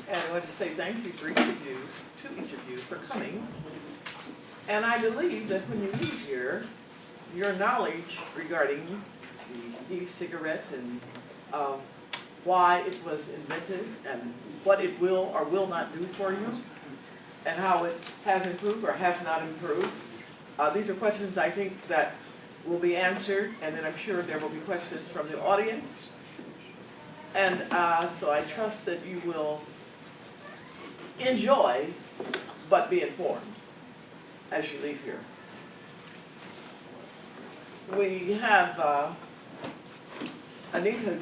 And I want to say thank you for each of you, to each of you, for coming. And I believe that when you leave here, your knowledge regarding the e-cigarette and why it was invented and what it will or will not do for you and how it has improved or has not improved. These are questions I think that will be answered, and then I'm sure there will be questions from the audience. And so I trust that you will enjoy but be informed as you leave here. We have Anita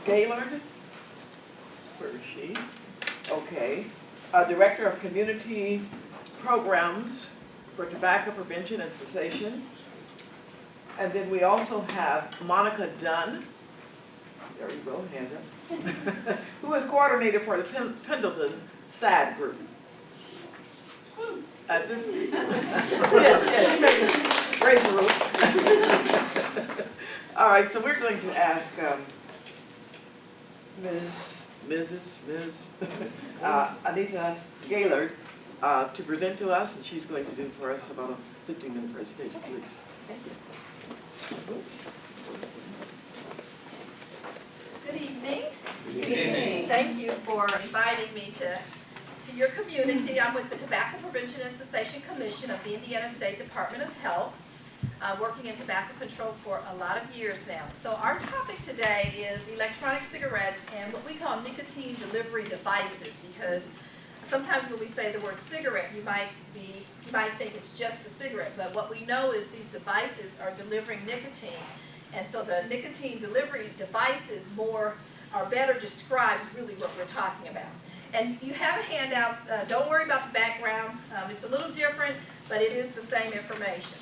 Gaylord. Where is she? Okay. Director of Community Programs for Tobacco Prevention and Cessation. And then we also have Monica Dunn. There you go, hands up. Who is coordinator for the Pendleton SAD group. Yes, you may raise the roof. All right, so we're going to ask Ms. Anita Gaylord to present to us, and she's going to do for us about a 15-minute presentation, please. Thank you. Oops. Good evening. Good evening. Thank you for inviting me to your community. I'm with the Tobacco Prevention and Cessation Commission of the Indiana State Department of Health, working in tobacco control for a lot of years now. So our topic today is electronic cigarettes and what we call nicotine delivery devices, because sometimes when we say the word cigarette, you might think it's just the cigarette, but what we know is these devices are delivering nicotine. And so the nicotine delivery devices are better described really what we're talking about. And you have a handout. Don't worry about the background. It's a little different, but it is the same information.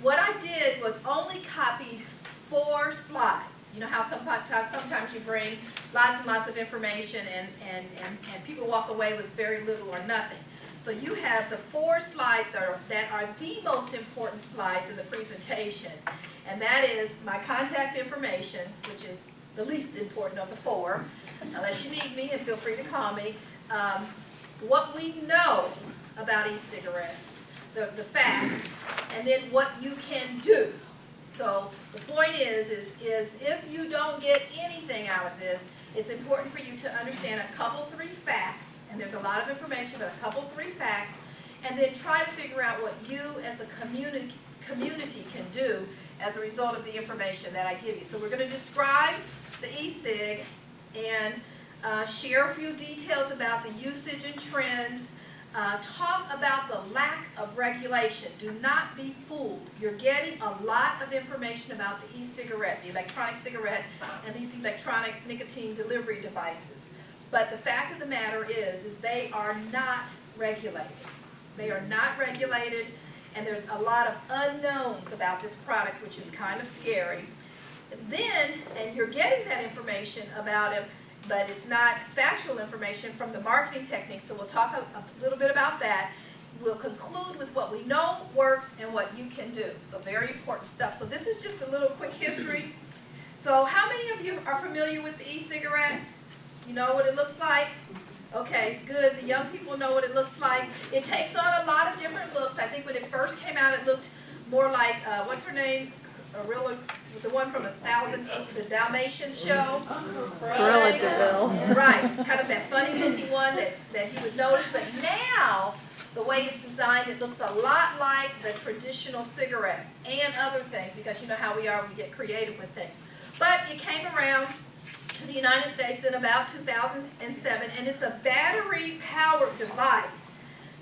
What I did was only copied 4 slides. You know how sometimes you bring lots and lots of information and people walk away with very little or nothing. So you have the 4 slides that are the most important slides in the presentation. And that is my contact information, which is the least important of the 4, unless you need me, and feel free to call me. What we know about e-cigarettes, the facts, and then what you can do. So the point is if you don't get anything out of this, it's important for you to understand a couple, 3 facts, and there's a lot of information, but a couple, 3 facts, and then try to figure out what you as a community can do as a result of the information that I give you. So we're going to describe the e-cig and share a few details about the usage and trends, talk about the lack of regulation. Do not be fooled. You're getting a lot of information about the e-cigarette, the electronic cigarette, and these electronic nicotine delivery devices. But the fact of the matter is they are not regulated. They are not regulated, and there's a lot of unknowns about this product, which is kind of scary. And you're getting that information about it, but it's not factual information from the marketing techniques, so we'll talk a little bit about that. We'll conclude with what we know works and what you can do. So very important stuff. So this is just a little quick history. So how many of you are familiar with the e-cigarette? You know what it looks like? Okay, good. The young people know what it looks like. It takes on a lot of different looks. I think when it first came out, it looked more like, what's her name? The one from the Dalmatian show. Cruella de Vil. Right, kind of that funny looking one that you would notice. But now, the way it's designed, it looks a lot like the traditional cigarette and other things, because you know how we get creative with things. But it came around to the United States in about 2007, and it's a battery-powered device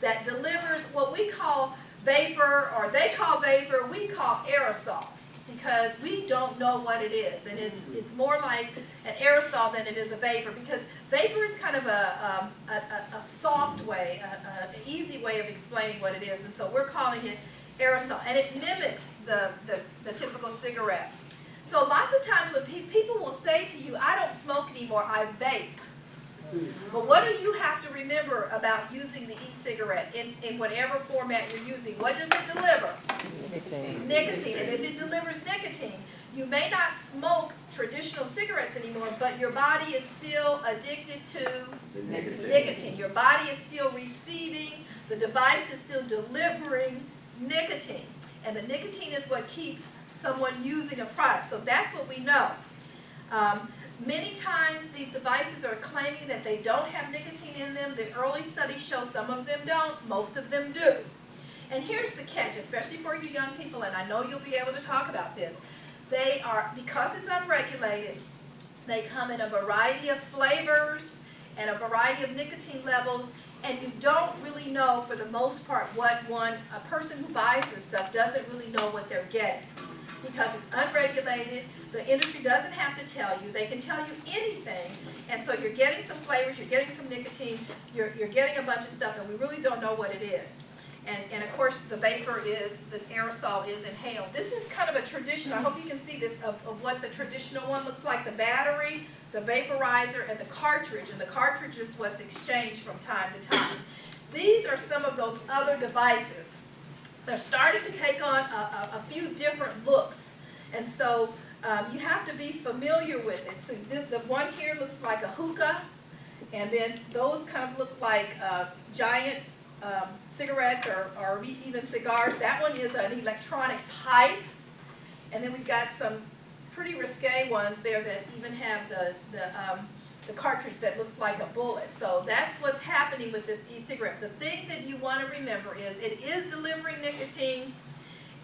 that delivers what we call vapor, or they call vapor, we call aerosol, because we don't know what it is, and it's more like an aerosol than it is a vapor, because vapor is kind of a soft way, an easy way of explaining what it is, and so we're calling it aerosol, and it mimics the typical cigarette. So lots of times when people will say to you, I don't smoke anymore, I vape. But what do you have to remember about using the e-cigarette in whatever format you're using? What does it deliver? Nicotine. And if it delivers nicotine, you may not smoke traditional cigarettes anymore, but your body is still addicted to nicotine. Your body is still receiving, the device is still delivering nicotine. And the nicotine is what keeps someone using a product. So that's what we know. Many times these devices are claiming that they don't have nicotine in them. The early studies show some of them don't, most of them do. And here's the catch, especially for you young people, and I know you'll be able to talk about this. They are, because it's unregulated, they come in a variety of flavors and a variety of nicotine levels, and you don't really know, for the most part, a person who buys this stuff doesn't really know what they're getting. Because it's unregulated, the industry doesn't have to tell you. They can tell you anything, and so you're getting some flavors, you're getting some nicotine, you're getting a bunch of stuff, and we really don't know what it is. And of course, the vapor is, the aerosol is inhaled. This is kind of a tradition, I hope you can see this, of what the traditional one looks like. The battery, the vaporizer, and the cartridge. And the cartridge is what's exchanged from time to time. These are some of those other devices. They're starting to take on a few different looks. And so you have to be familiar with it. So the one here looks like a hookah, and then those kind of look like giant cigarettes or even cigars. That one is an electronic pipe. And then we've got some pretty risque ones there that even have the cartridge that looks like a bullet. So that's what's happening with this e-cigarette. The thing that you want to remember is it is delivering nicotine,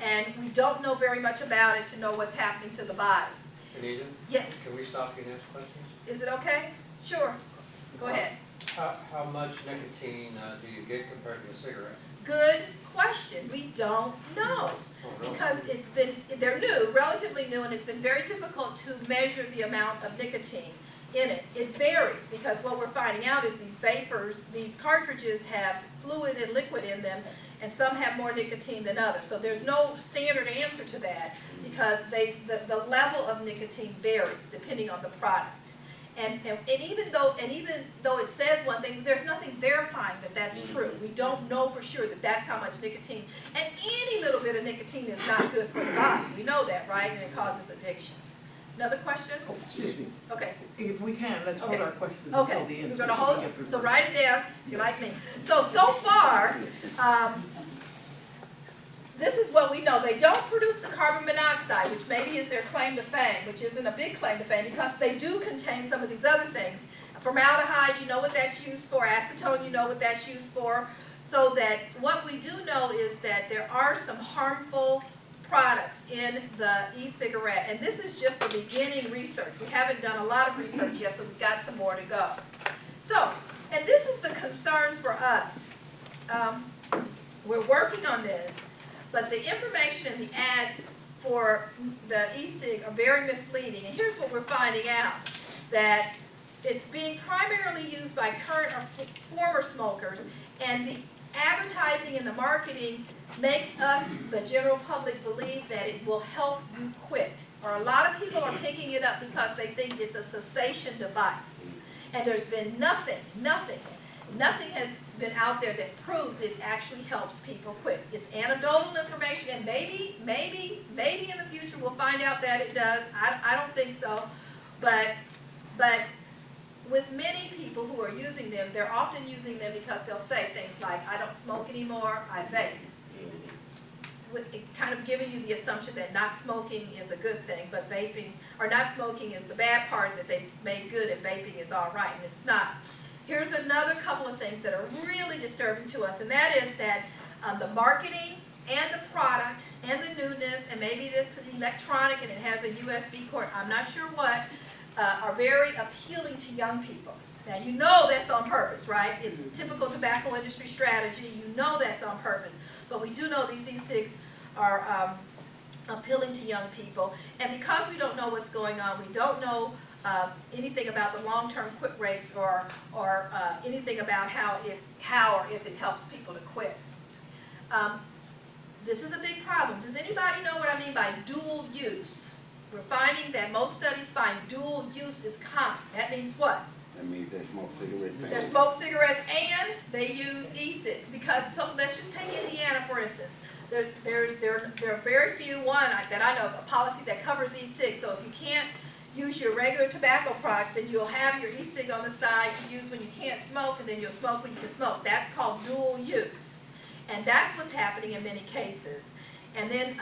and we don't know very much about it to know what's happening to the body. Anita? Yes. Can we stop you and ask questions? Is it okay? Sure. Go ahead. How much nicotine do you get compared to a cigarette? Good question. We don't know. Oh, really? Because they're new, relatively new, and it's been very difficult to measure the amount of nicotine in it. It varies, because what we're finding out is these vapors, these cartridges have fluid and liquid in them, and some have more nicotine than others. So there's no standard answer to that, because the level of nicotine varies depending on the product. And even though it says one thing, there's nothing verifying that that's true. We don't know for sure that that's how much nicotine. And any little bit of nicotine is not good for the body. We know that, right? And it causes addiction. Another question? Oh, excuse me. Okay. If we can, let's hold Okay. our questions Okay. until the end. We're so going to we can hold. get through So them. write it down. You like me? So far. This is what we know. They don't produce the carbon monoxide, which maybe is their claim to fame, which isn't a big claim to fame, because they do contain some of these other things. Formaldehyde, you know what that's used for. Acetone, you know what that's used for. So that what we do know is that there are some harmful products in the e-cigarette. And this is just the beginning research. We haven't done a lot of research yet, so we've got some more to go. So, and this is the concern for us. We're working on this. But the information in the ads for the e-cig are very misleading. And here's what we're finding out, that it's being primarily used by current or former smokers, and the advertising and the marketing makes us, the general public, believe that it will help you quit. Or a lot of people are picking it up because they think it's a cessation device. And there's been nothing has been out there that proves it actually helps people quit. It's anecdotal information, and maybe in the future we'll find out that it does. I don't think so, but with many people who are using them, they're often using them because they'll say things like, I don't smoke anymore, I vape. With it kind of giving you the assumption that not smoking is a good thing, but vaping, or not smoking is the bad part that they made good, and vaping is all right, and it's not. Here's another couple of things that are really disturbing to us, and that is that the marketing and the product and the newness, and maybe it's electronic and it has a USB cord, I'm not sure what, are very appealing to young people. Now you know that's on purpose, right? It's typical tobacco industry strategy. You know that's on purpose. But we do know these e-cigs are appealing to young people. And because we don't know what's going on, we don't know anything about the long-term quit rates or anything about how or if it helps people to quit. This is a big problem. Does anybody know what I mean by dual use? We're finding that most studies find dual use is common. That means what? I mean, they smoke cigarettes. They smoke cigarettes and they use e-cigs because let's just take Indiana for instance. There are very few that I know of, a policy that covers e-cigs. So if you can't use your regular tobacco products, then you'll have your e-cig on the side to use when you can't smoke, and then you'll smoke when you can smoke. That's called dual use, and that's what's happening in many cases. And then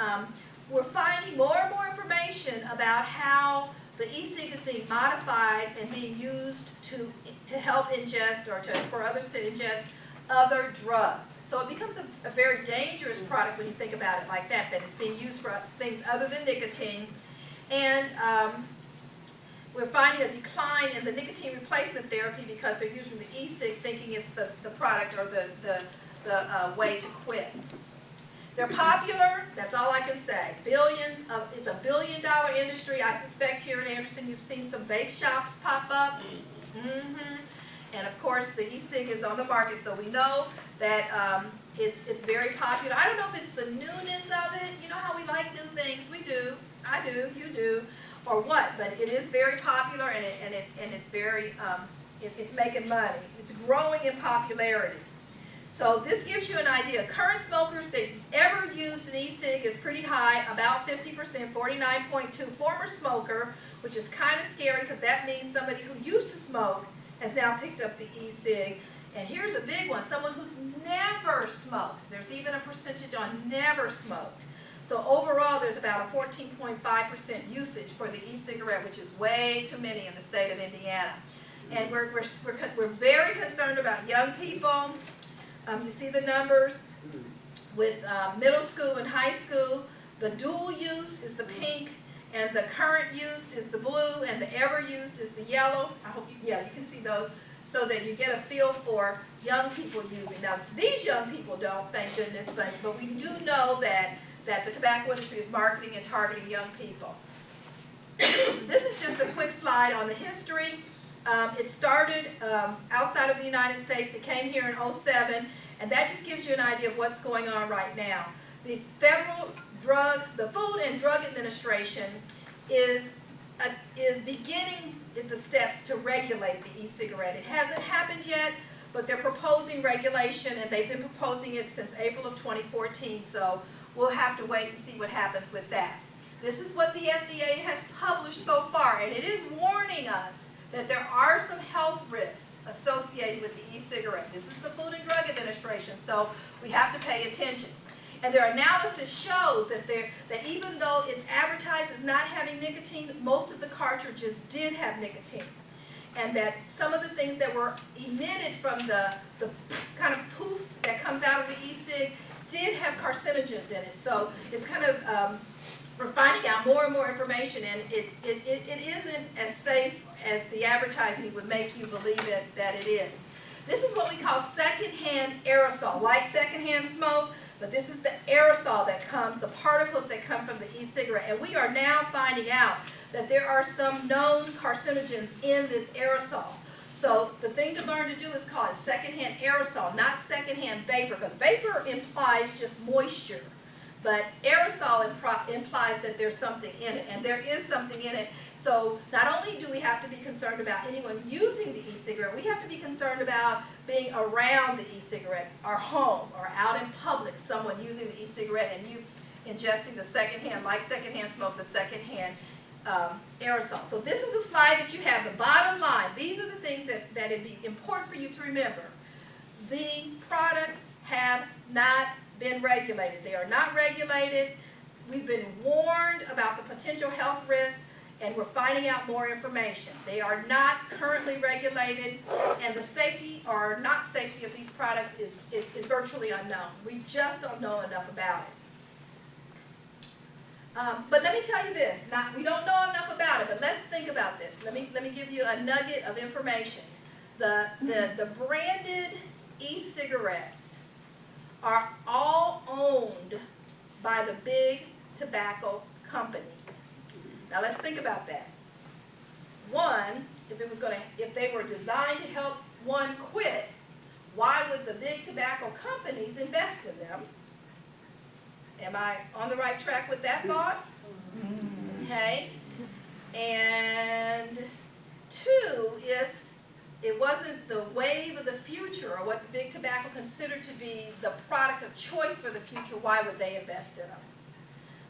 we're finding more and more information about how the e-cig is being modified and being used to help ingest or for others to ingest other drugs. So it becomes a very dangerous product when you think about it like that it's being used for things other than nicotine. And we're finding a decline in the nicotine replacement therapy because they're using the e-cig thinking it's the product or the way to quit. They're popular, that's all I can say. It's a billion-dollar industry. I suspect here in Anderson you've seen some vape shops pop up. And of course the e-cig is on the market, so we know that it's very popular. I don't know if it's the newness of it. You know how we like new things? We do. I do. You do. Or what? But it is very popular, and it's very it's making money. It's growing in popularity. So this gives you an idea. Current smokers that ever used an e-cig is pretty high, about 50%, 49.2. Former smoker, which is kind of scary because that means somebody who used to smoke has now picked up the e-cig. And here's a big one, someone who's never smoked. There's even a percentage on never smoked. So overall, there's about a 14.5% usage for the e-cigarette, which is way too many in the state of Indiana. And we're very concerned about young people. You see the numbers with middle school and high school. The dual use is the pink, and the current use is the blue, and the ever used is the yellow. I hope you can see those, so that you get a feel for young people using. Now, these young people don't, thank goodness, but we do know that the tobacco industry is marketing and targeting young people. This is just a quick slide on the history. It started outside of the United States. It came here in '07, and that just gives you an idea of what's going on right now. The the Food and Drug Administration is beginning the steps to regulate the e-cigarette. It hasn't happened yet, but they're proposing regulation, and they've been proposing it since April of 2014, so we'll have to wait and see what happens with that. This is what the FDA has published so far, and it is warning us that there are some health risks associated with the e-cigarette. This is the Food and Drug Administration, so we have to pay attention. And their analysis shows that even though it's advertised as not having nicotine, most of the cartridges did have nicotine. And that some of the things that were emitted from the kind of poof that comes out of the e-cig did have carcinogens in it. So it's kind of, we're finding out more and more information, and it isn't as safe as the advertising would make you believe that it is. This is what we call secondhand aerosol, like secondhand smoke, but this is the aerosol that comes, the particles that come from the e-cigarette. And we are now finding out that there are some known carcinogens in this aerosol. So the thing to learn to do is call it secondhand aerosol, not secondhand vapor, because vapor implies just moisture. But aerosol implies that there's something in it, and there is something in it. So not only do we have to be concerned about anyone using the e-cigarette, we have to be concerned about being around the e-cigarette, our home, or out in public, someone using the e-cigarette, and you ingesting the secondhand, like secondhand smoke, the secondhand aerosol. So this is a slide that you have, the bottom line. These are the things that it'd be important for you to remember. The products have not been regulated. They are not regulated. We've been warned about the potential health risks, and we're finding out more information. They are not currently regulated, and the safety or not safety of these products is virtually unknown. We just don't know enough about it. But let me tell you this, we don't know enough about it, but let's think about this. Let me give you a nugget of information. The branded e-cigarettes are all owned by the big tobacco companies. Now let's think about that. One, if they were designed to help one quit, why would the big tobacco companies invest in them? Am I on the right track with that thought? Okay. And two, if it wasn't the wave of the future or what the big tobacco considered to be the product of choice for the future, why would they invest in them?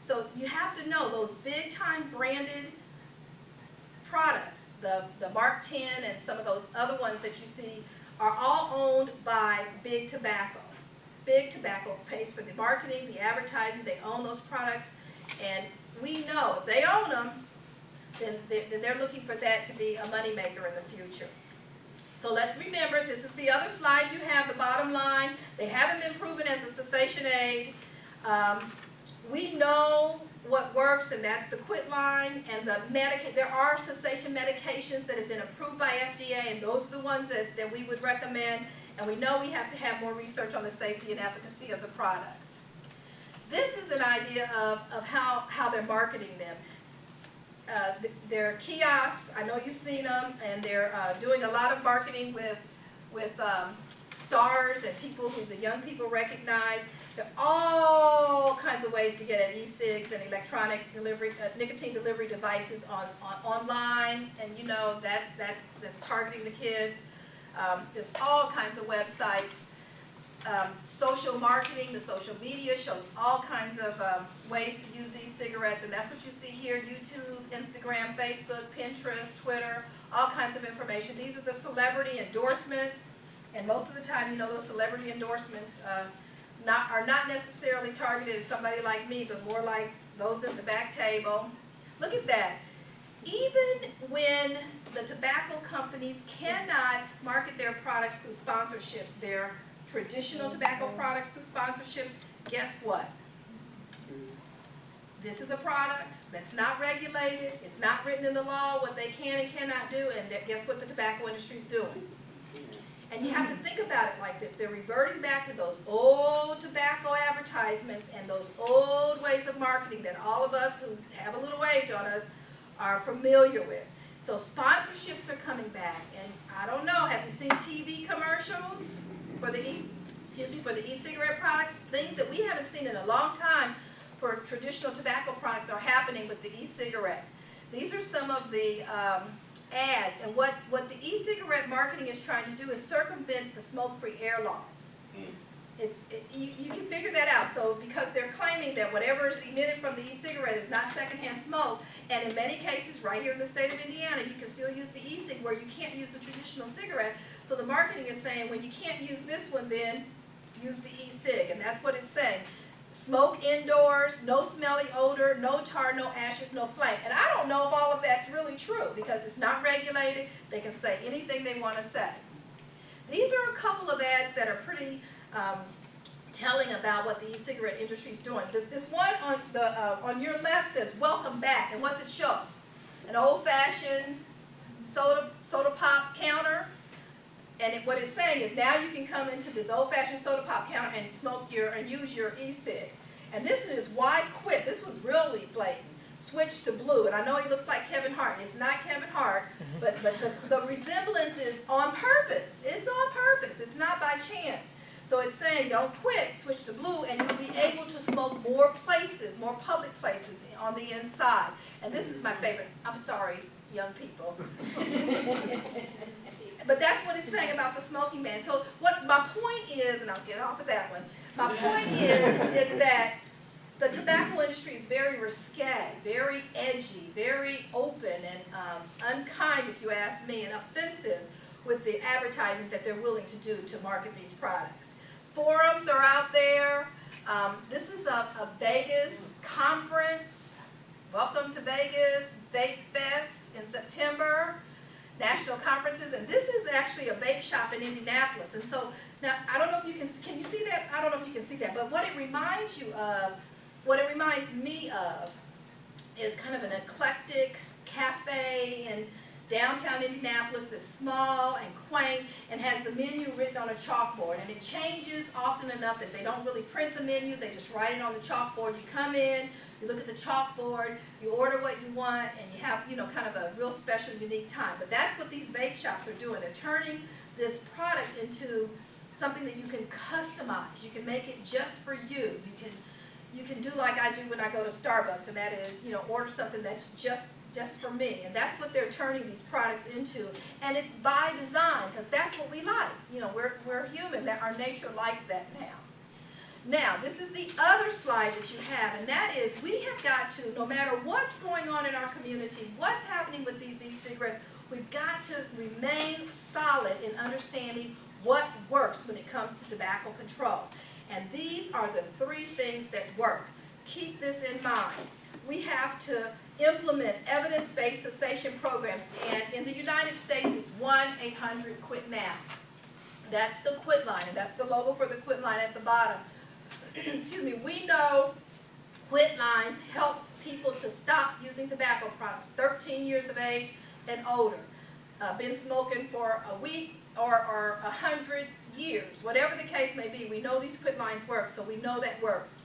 So you have to know those big time branded products, the Mark 10 and some of those other ones that you see are all owned by big tobacco. Big tobacco pays for the marketing, the advertising, they own those products, and we know if they own them, then they're looking for that to be a moneymaker in the future. So let's remember, this is the other slide you have, the bottom line. They haven't been proven as a cessation aid. We know what works, and that's the quit line and the there are cessation medications that have been approved by FDA, and those are the ones that we would recommend. And we know we have to have more research on the safety and efficacy of the products. This is an idea of how they're marketing them. They're kiosks, I know you've seen them, and they're doing a lot of marketing with stars and people who the young people recognize. There are all kinds of ways to get at e-cigs and electronic delivery, nicotine delivery devices online, and you know that's targeting the kids. There's all kinds of websites. Social marketing, the social media shows all kinds of ways to use e-cigarettes, and that's what you see here: YouTube, Instagram, Facebook, Pinterest, Twitter, all kinds of information. These are the celebrity endorsements, and most of the time, you know, those celebrity endorsements are not necessarily targeted at somebody like me, but more like those at the back table. Look at that. Even when the tobacco companies cannot market their products through sponsorships, their traditional tobacco products through sponsorships, guess what? This is a product that's not regulated, it's not written in the law what they can and cannot do, and guess what the tobacco industry is doing? And you have to think about it like this. They're reverting back to those old tobacco advertisements and those old ways of marketing that all of us who have a little age on us are familiar with. So sponsorships are coming back, and I don't know, have you seen TV commercials for the e-cigarette products? Things that we haven't seen in a long time for traditional tobacco products are happening with the e-cigarette. These are some of the ads, and what the e-cigarette marketing is trying to do is circumvent the smoke-free air laws. You can figure that out. So because they're claiming that whatever is emitted from the e-cigarette is not secondhand smoke, and in many cases, right here in the state of Indiana, you can still use the e-cig where you can't use the traditional cigarette. So the marketing is saying, when you can't use this one, then use the e-cig, and that's what it's saying. Smoke indoors, no smelly odor, no tar, no ashes, no flame. And I don't know if all of that's really true because it's not regulated. They can say anything they want to say. These are a couple of ads that are pretty telling about what the e-cigarette industry is doing. This one on your left says, "Welcome back," and what's it show? An old-fashioned soda pop counter. And what it's saying is now you can come into this old-fashioned soda pop counter and smoke and use your e-cig. And this is why quit. This was really blatant. Switch to blue. And I know he looks like Kevin Hart. It's not Kevin Hart, but the resemblance is on purpose. It's on purpose. It's not by chance. So it's saying don't quit, switch to blue, and you'll be able to smoke more places, more public places on the inside. And this is my favorite. I'm sorry, young people. But that's what it's saying about the smoking ban. So what my point is, and I'll get off of that one, my point is that the tobacco industry is very risque, very edgy, very open and unkind, if you ask me, and offensive with the advertising that they're willing to do to market these products. Forums are out there. This is a Vegas conference. Welcome to Vegas, Vape Fest in September. National conferences, and this is actually a vape shop in Indianapolis. And so now I don't know if you can you see that? I don't know if you can see that, but what it reminds you of, what it reminds me of, is kind of an eclectic cafe in downtown Indianapolis that's small and quaint and has the menu written on a chalkboard, and it changes often enough that they don't really print the menu, they just write it on the chalkboard. You come in, you look at the chalkboard, you order what you want, and you have, you know, kind of a real special, unique time. But that's what these vape shops are doing. They're turning this product into something that you can customize. You can make it just for you. You can do like I do when I go to Starbucks, and that is, you know, order something that's just just for me. And that's what they're turning these products into. And it's by design, because that's what we like. You know, we're human, that our nature likes that now. Now, this is the other slide that you have, and that is we have got to, no matter what's going on in our community, what's happening with these e-cigarettes, we've got to remain solid in understanding what works when it comes to tobacco control. And these are the three things that work. Keep this in mind. We have to implement evidence-based cessation programs, and in the United States, it's 1-800-QUIT-NOW. That's the quit line, and that's the logo for the quit line at the bottom. Excuse me, we know quit lines help people to stop using tobacco products, 13 years of age and older, been smoking for a week or 100 years, whatever the case may be. We know these quit lines work, so we know that works.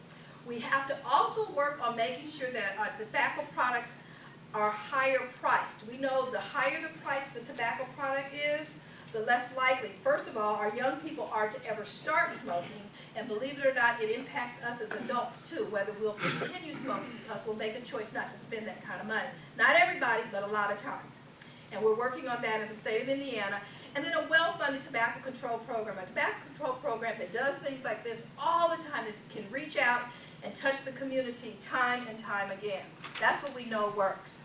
We have to also work on making sure that tobacco products are higher priced. We know the higher the price the tobacco product is, the less likely, first of all, our young people are to ever start smoking. And believe it or not, it impacts us as adults too, whether we'll continue smoking because we'll make a choice not to spend that kind of money. Not everybody, but a lot of times. And we're working on that in the state of Indiana. And then a well-funded tobacco control program, a tobacco control program that does things like this all the time, that can reach out and touch the community time and time again. That's what we know works.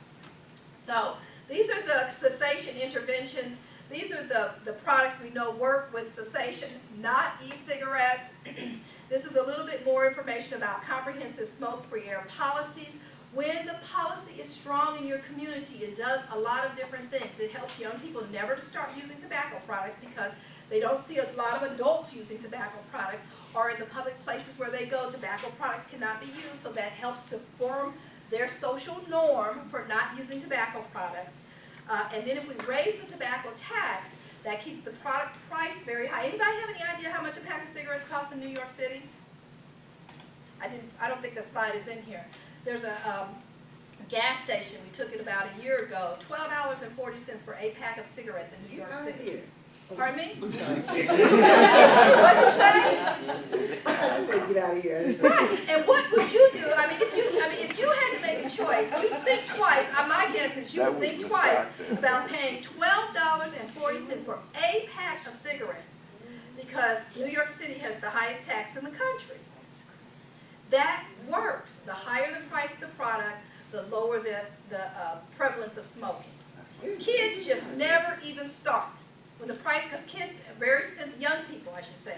So these are the cessation interventions. These are the products we know work with cessation, not e-cigarettes. This is a little bit more information about comprehensive smoke-free air policies. When the policy is strong in your community, it does a lot of different things. It helps young people never to start using tobacco products because they don't see a lot of adults using tobacco products, or in the public places where they go, tobacco products cannot be used, so that helps to form their social norm for not using tobacco products. And then if we raise the tobacco tax, that keeps the product price very high. Anybody have any idea how much a pack of cigarettes costs in New York City? I don't think the slide is in here. There's a gas station, we took it about a year ago, $12.40 for a pack of cigarettes in New York City. Pardon me? What did you say? I said get out of here. Right, and what would you do? I mean, if you had to make a choice, you'd think twice. My guess is you would think twice about paying $12.40 for a pack of cigarettes, because New York City has the highest tax in the country. That works. The higher the price of the product, the lower the prevalence of smoking. Kids just never even start. When the price, because kids are very sensitive, young people I should say,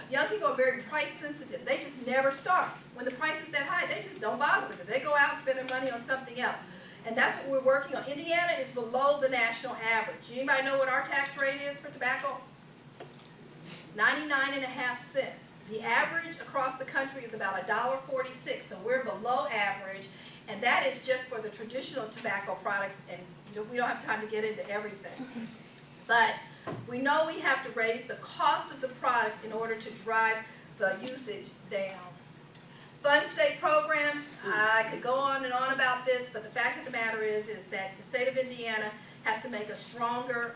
young people are very price sensitive. They just never start. When the price is that high, they just don't bother with it. They go out and spend their money on something else. And that's what we're working on. Indiana is below the national average. Anybody know what our tax rate is for tobacco? 99.5 cents. The average across the country is about $1.46, so we're below average, and that is just for the traditional tobacco products, and we don't have time to get into everything. But we know we have to raise the cost of the product in order to drive the usage down. Fund state programs, I could go on and on about this, but the fact of the matter is that the state of Indiana has to make a stronger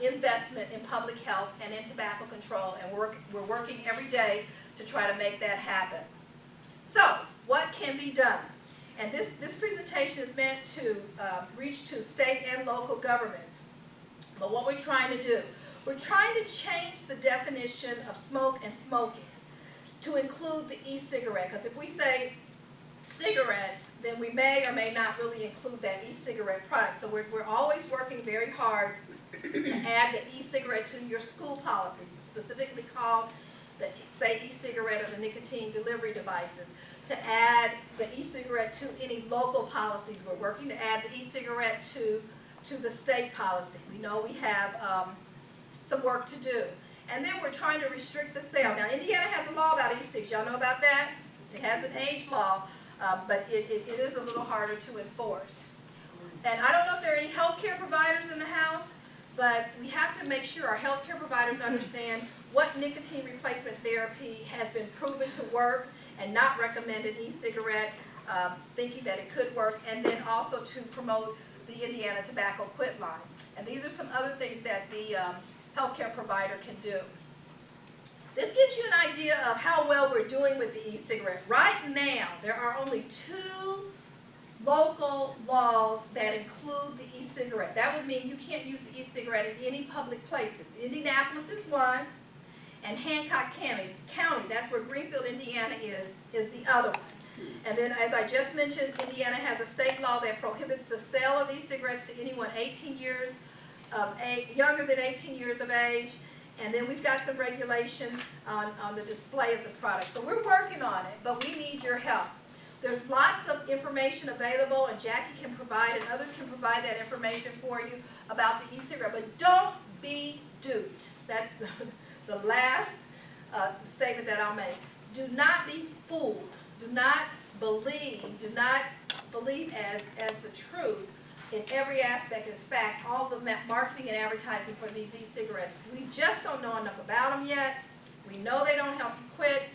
investment in public health and in tobacco control, and we're working every day to try to make that happen. So, what can be done? And this presentation is meant to reach to state and local governments. But what we're trying to do, we're trying to change the definition of smoke and smoking to include the e-cigarette, because if we say cigarettes, then we may or may not really include that e-cigarette product. So we're always working very hard to add the e-cigarette to your school policies, to specifically call the, say, e-cigarette or the nicotine delivery devices, to add the e-cigarette to any local policies. We're working to add the e-cigarette to the state policy. We know we have some work to do. And then we're trying to restrict the sale. Now, Indiana has a law about e-cigs. Y'all know about that? It has an age law, but it is a little harder to enforce. And I don't know if there are any healthcare providers in the house, but we have to make sure our healthcare providers understand what nicotine replacement therapy has been proven to work and not recommend an e-cigarette, thinking that it could work, and then also to promote the Indiana Tobacco Quit Line. And these are some other things that the healthcare provider can do. This gives you an idea of how well we're doing with the e-cigarette. Right now, there are only 2 local laws that include the e-cigarette. That would mean you can't use the e-cigarette in any public places. Indianapolis is one, and Hancock County, that's where Greenfield, Indiana is the other one. And then, as I just mentioned, Indiana has a state law that prohibits the sale of e-cigarettes to anyone 18 years of age, younger than 18 years of age. And then we've got some regulation on the display of the product. So we're working on it, but we need your help. There's lots of information available, and Jackie can provide, and others can provide that information for you about the e-cigarette. But don't be duped. That's the last statement that I'll make. Do not be fooled. Do not believe as the truth in every aspect as fact, all the marketing and advertising for these e-cigarettes. We just don't know enough about them yet. We know they don't help you quit.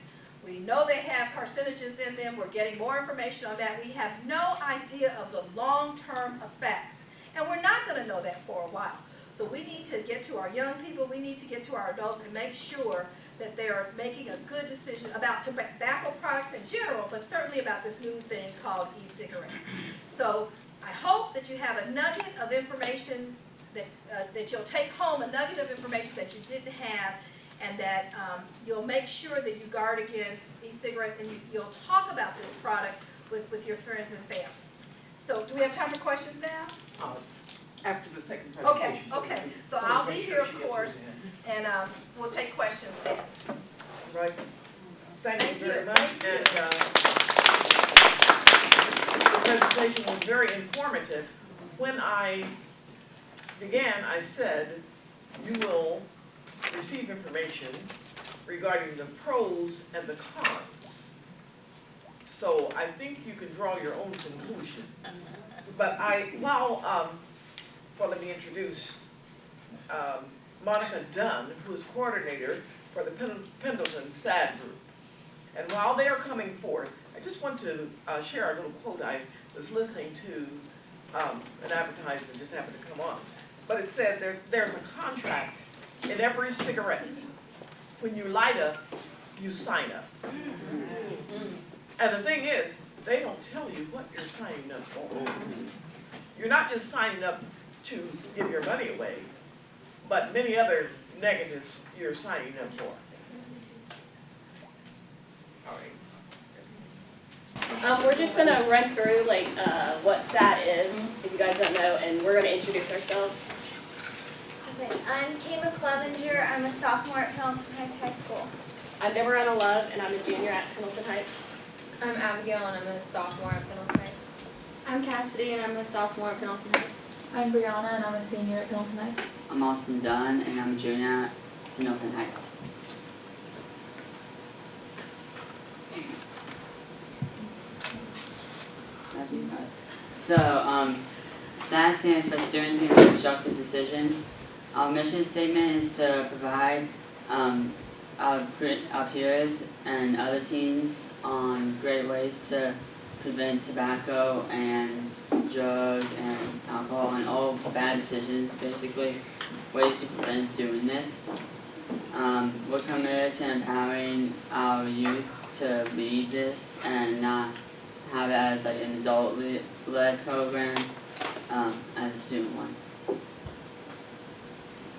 We know they have carcinogens in them. We're getting more information on that. We have no idea of the long-term effects. And we're not going to know that for a while. So we need to get to our young people, we need to get to our adults and make sure that they are making a good decision about tobacco products in general, but certainly about this new thing called e-cigarettes. So I hope that you have a nugget of information that you'll take home, a nugget of information that you didn't have, and that you'll make sure that you guard against e-cigarettes, and you'll talk about this product with your friends and family. So do we have time for questions now? After the second Okay, presentation. okay. So we I'll make be sure here, she of gets course, hers and we'll take questions then. in. Right. Thank Thank you very you. much. Thank you. And the presentation was very informative. When I began, I said, you will receive information regarding the pros and the cons. So I think you can draw your own conclusion. But let me introduce Monica Dunn, who is coordinator for the Pendleton SAD group. And while they are coming forth, I just want to share a little quote. I was listening to an advertisement just happened to come on. But it said there's a contract in every cigarette. When you light up, you sign up. And the thing is, they don't tell you what you're signing up for. You're not just signing up to give your money away, but many other negatives you're signing up for. All right. We're just gonna run through like what SAT is, if you guys don't know, and we're gonna introduce ourselves. Okay, I'm Kayla Clevenger. I'm a sophomore at Pendleton Heights High School. I'm Deborah Love, and I'm a junior at Pendleton Heights. I'm Abigail and I'm a sophomore at Pendleton Heights. I'm Cassidy and I'm a sophomore at Pendleton Heights. I'm Brianna and I'm a senior at Pendleton Heights. I'm Austin Dunn and I'm a junior at Pendleton Heights. So, SAD stands for Students in Constructive Decisions. Our mission statement is to provide our peers and other teens on great ways to prevent tobacco and drug and alcohol and all bad decisions, basically, ways to prevent doing it. We're committed to empowering our youth to lead this and not have it as like an adult-led program, as a student one.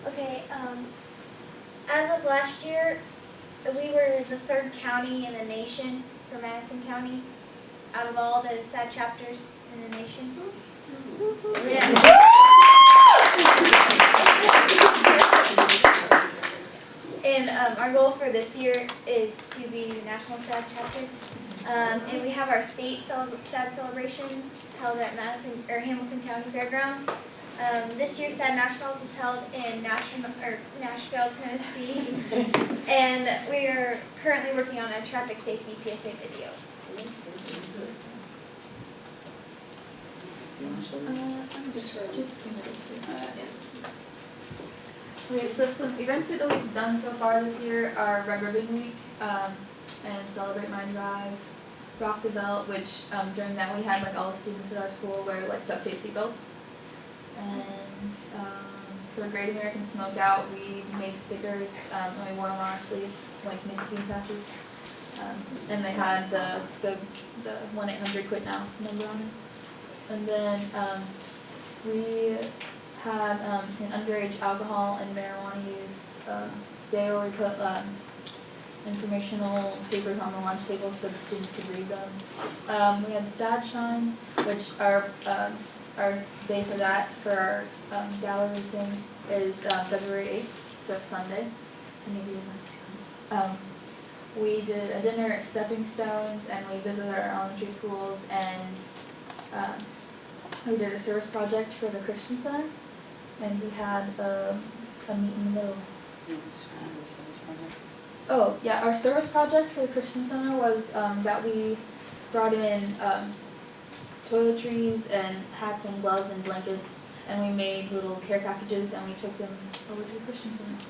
Okay, as of last year, we were the third county in the nation for Madison County out of all the SAD chapters in the nation. And our goal for this year is to be National SAD chapter. And we have our state SAD celebration held at Hamilton County Fairgrounds. This year's SAD Nationals is held in Nashville, Tennessee. And we are currently working on a traffic safety PSA video. Okay, so some events that we've done so far this year are Red Ribbon Week and Celebrate Mind Drive, Rock the Belt, which during that we had like all the students at our school wear like duct tape seatbelts. And for Great American Smokeout, we made stickers and we wore them on our sleeves, like nicotine patches. And they had the 1-800-QUIT-NOW number on it. And then, we had, an underage alcohol and marijuana use, day where we put, informational papers on the lunch table so the students could read them. We had sad shines, which are, our day for that, for our, gallery thing is, February 8th, so Sunday. Any of you would like to come? We did a dinner at Stepping Stones, and we visited our elementary schools, and we did a service project for the Christian Center, and we had a meet in the middle. Oh, yeah, our service project for the Christian Center was that we brought in toiletries and hats and gloves and blankets, and we made little care packages, and we took them over to the Christian Center.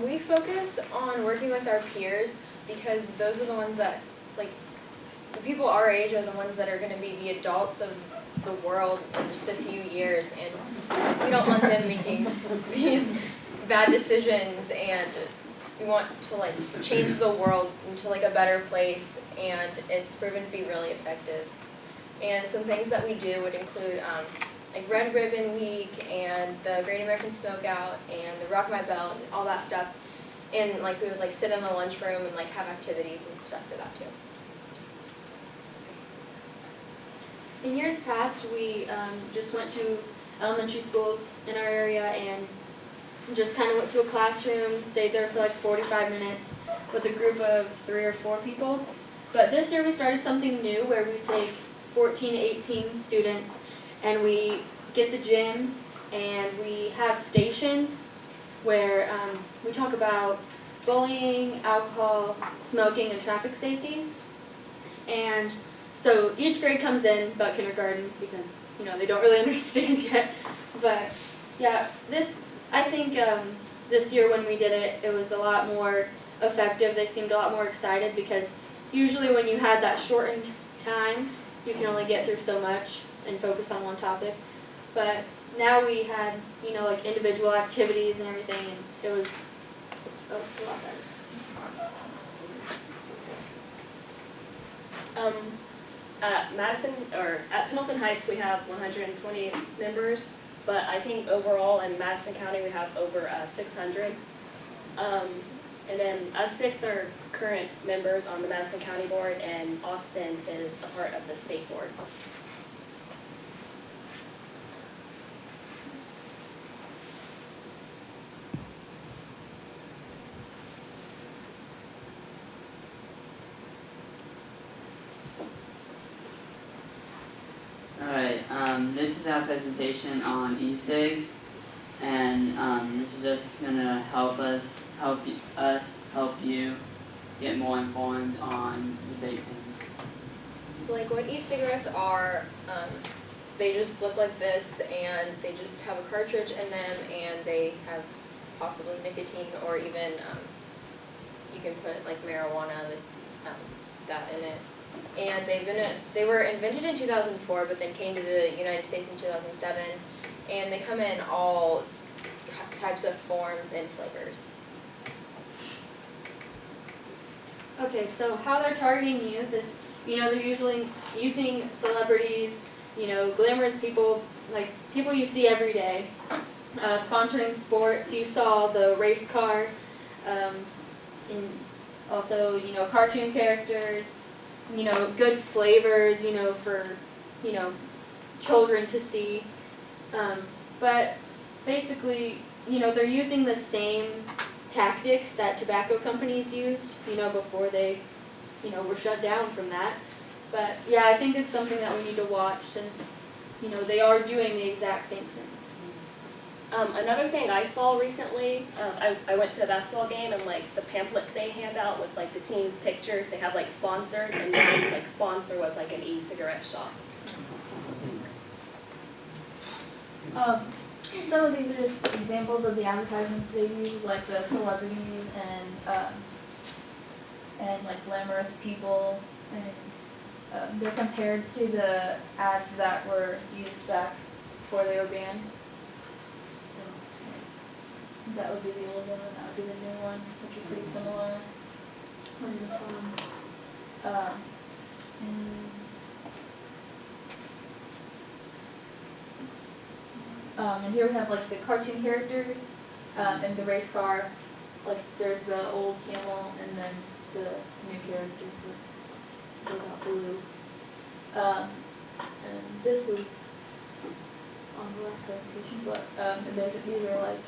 We focus on working with our peers because those are the ones that, like, the people our age are the ones that are going to be the adults of the world in just a few years, and we don't want them making these bad decisions, and we want to, like, change the world into, like, a better place, and it's proven to be really effective. And some things that we do would include like Red Ribbon Week and the Great American Smokeout and the Rock My Belt and all that stuff. And like we would like sit in the lunchroom and like have activities and stuff for that too. In years past, we just went to elementary schools in our area and just kind of went to a classroom, stayed there for like 45 minutes with a group of 3 or 4 people. But this year we started something new where we take 14 to 18 students and we get the gym and we have stations where we talk about bullying, alcohol, smoking, and traffic safety. And so each grade comes in, but kindergarten, because they don't really understand yet. But yeah, I think this year when we did it, it was a lot more effective. They seemed a lot more excited because usually when you had that shortened time, you can only get through so much and focus on one topic. But now we had, like individual activities and everything, and it was a lot better. At Madison, or at Pendleton Heights, we have 120 members, but I think overall in Madison County we have over 600. And then us 6 are current members on the Madison County Board, and Austin is a part of the state board. Alright, this is our presentation on e-cigs, and this is just gonna help you get more informed on the big things. So like what e-cigarettes are, they just look like this and they just have a cartridge in them and they have possibly nicotine or even you can put like marijuana that in it. And they were invented in 2004 but then came to the United States in 2007, and they come in all types of forms and flavors. Okay, so how they're targeting you, they're usually using celebrities, glamorous people, like people you see every day, sponsoring sports. You saw the race car, and also, cartoon characters, good flavors, for, children to see. But basically, they're using the same tactics that tobacco companies used, before they, were shut down from that. But yeah, I think it's something that we need to watch since, they are doing the exact same things. Another thing I saw recently, I went to a basketball game, and like the pamphlets they hand out with like the team's pictures, they have like sponsors, and one like sponsor was like an e-cigarette shop. Some of these are just examples of the advertisements they use, like the celebrities and like glamorous people, and they're compared to the ads that were used back before they were banned. So that would be the old one, and that would be the new one, which are pretty similar. And here we have like the cartoon characters, and the race car. Like there's the old camel and then the new characters that got blue. And this was on the last presentation, but and these are like,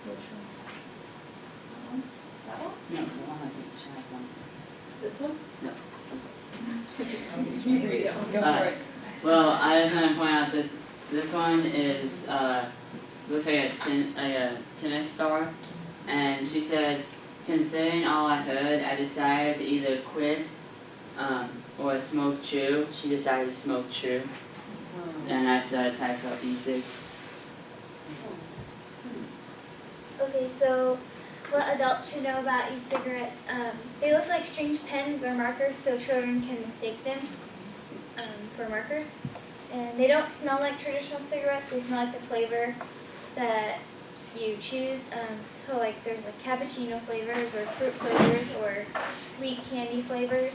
which one? That one? No, the one I think should have one. This one? No. You read it, I'll go for it. Well, I just want to point out this one is looks like a tennis star, and she said, considering all I heard, I decided to either quit or smoke chew. She decided to smoke chew, and that's a type of e-cig. Okay, so what adults should know about e-cigarettes, they look like strange pens or markers, so children can mistake them for markers. And they don't smell like traditional cigarettes, they smell like the flavor that you choose. So like there's like cappuccino flavors or fruit flavors or sweet candy flavors.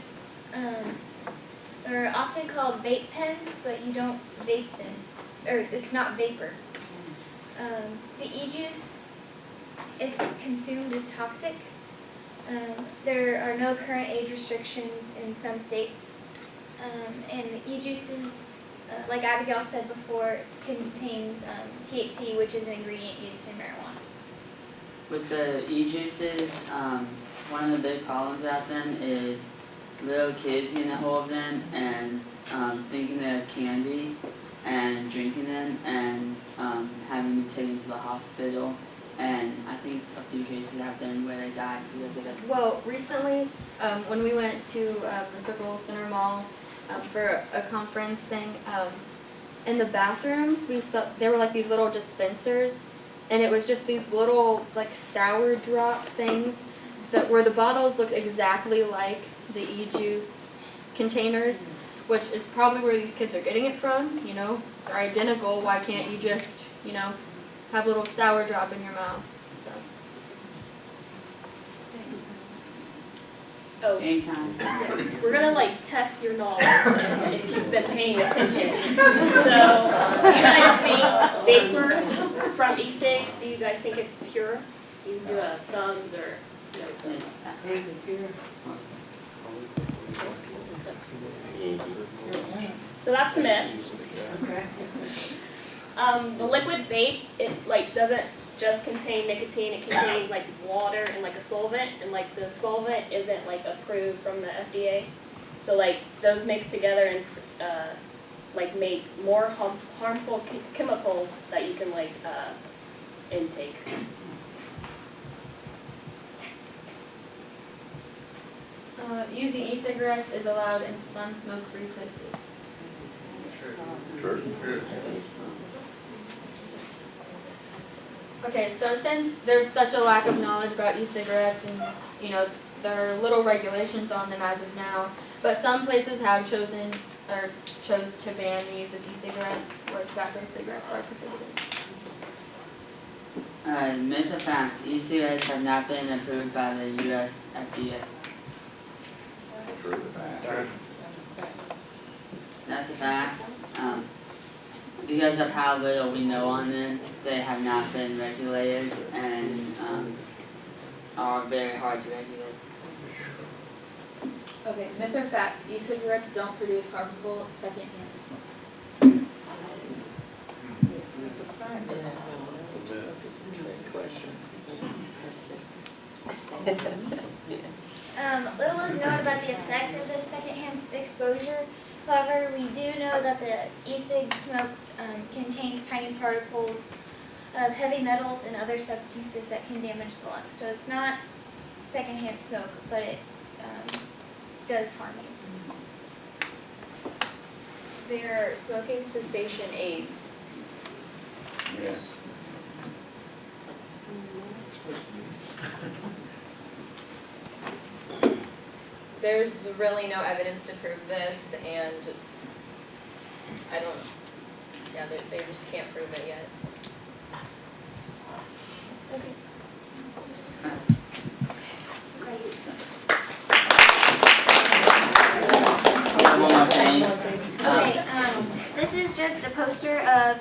They're often called vape pens, but you don't vape them, or it's not vapor. The e-juice, if consumed, is toxic. There are no current age restrictions in some states. And the e-juices, like Abigail said before, contains THC, which is an ingredient used in marijuana. With the e-juices, one of the big problems about them is little kids getting a hold of them and thinking they're candy and drinking them and having them taken to the hospital. And I think a few cases have been where they died because of it. Well, recently, when we went to the Circle Center Mall for a conference thing, in the bathrooms we saw there were like these little dispensers, and it was just these little like sour drop things that where the bottles looked exactly like the e-juice containers, which is probably where these kids are getting it from. You know, they're identical. Why can't you just, you know, have a little sour drop in your mouth? So. Oh, Anytime. we're gonna like test your knowledge if you've been paying attention. So, do you guys think vapor from e-cigs, do you guys think it's pure? You can do a thumbs or no thumbs. So that's a myth. The liquid vape, it like doesn't just contain nicotine, it contains like water and like a solvent, and like the solvent isn't like approved from the FDA. So like those mix together and like make more harmful chemicals that you can like intake. Using e-cigarettes is allowed in some smoke-free places. Okay, so since there's such a lack of knowledge about e-cigarettes and, you know, there are little regulations on them as of now, but some places have chose to ban the use of e-cigarettes where tobacco cigarettes are prohibited. Myth or fact, e-cigarettes have not been approved by the U.S. FDA. That's a fact. Because of how little we know on them, they have not been regulated and are very hard to regulate. Okay, myth or fact, e-cigarettes don't produce harmful secondhand smoke. Little is known about the effect of the secondhand exposure. However, we do know that the e-cig smoke contains tiny particles of heavy metals and other substances that can damage the lungs. So it's not secondhand smoke, but it does harm you. They're smoking cessation aids. Yes. There's really no evidence to prove this, and I don't, yeah, they just can't prove it yet. So. Okay. a poster of